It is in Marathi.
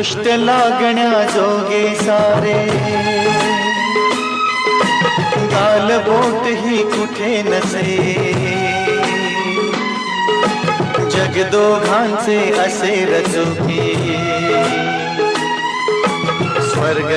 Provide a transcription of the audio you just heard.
दृष्ट लागण्या जोगे सारे, गाल बोट ही कुठे नसे, जग दोघांचे असे रचुकी, स्वर्ग